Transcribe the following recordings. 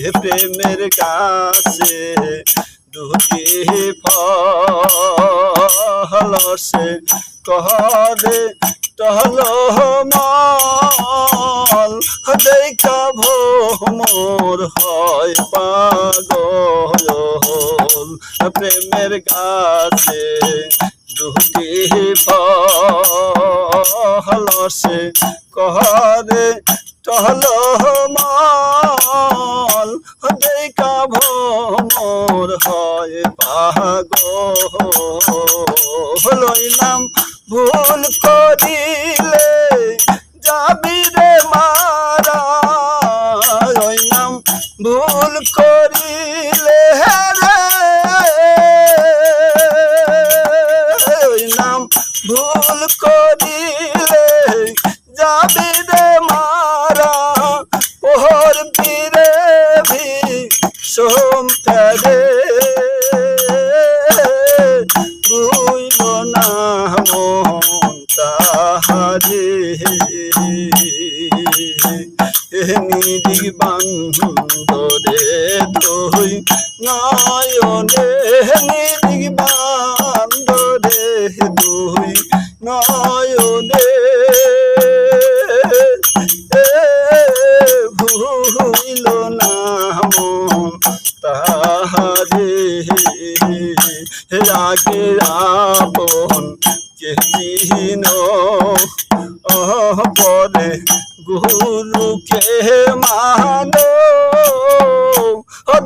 প্রেমের গাছে দুটি ফল সে কহরে টহল মল দেখা ভোমর হয় পাগল প্রেমের গাছে দুটি ফল সে কহরে টহল মল দেখা ভোমর হয় পাগল লইলাম ভুল করিলে যাবি রে মারা লইলাম ভুল করিলে রে লইলাম ভুল করিলে যাবি রে মারা পোহর বীরে ভি সোম ফেরে বুইল না মন তাহারে নিদিগ বান্ধরে তুই নয়নে নিদিগ বান্ধরে তুই নয়নে ভুইল না মন তাহারে রাগে আপন কে চিহ্ন পরে গুরুকে মানো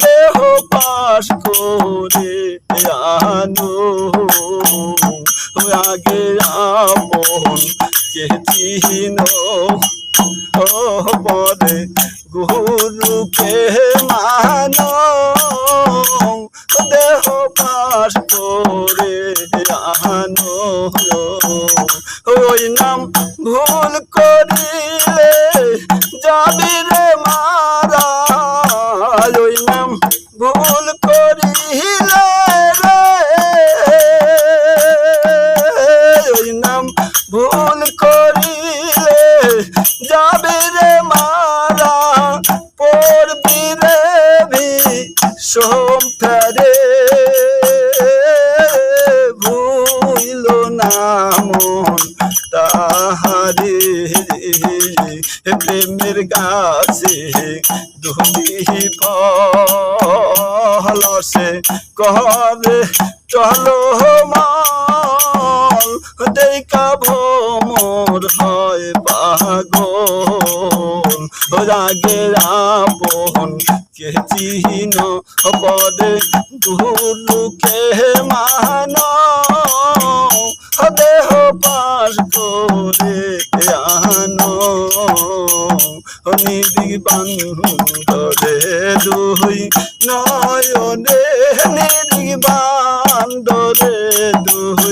দেহ পাশ করে আনো আগে আপন কে চিহ্ন পরে গুরুকে মানো দেহ পাশ করে আনো ওই নাম ভুল করিলে যাবি রে মারা ওই নাম ভুল করিলে রে ওই নাম ভুল করিলে যাবি রে মারা পড়বি রে ভি সোম ফেরে ভুইল না মন তাহারে প্রেমের গাছে দুটি ফল সে কহরে চলো মাল দেখা ভোমর হয় পাগল রাগে আপন কে চিহ্ন পরে গুরুকে মানো দেহ পাশ করে আনো নিদিগ বান্ধরে দুই নয়নে নিদিগ বান্ধরে দুই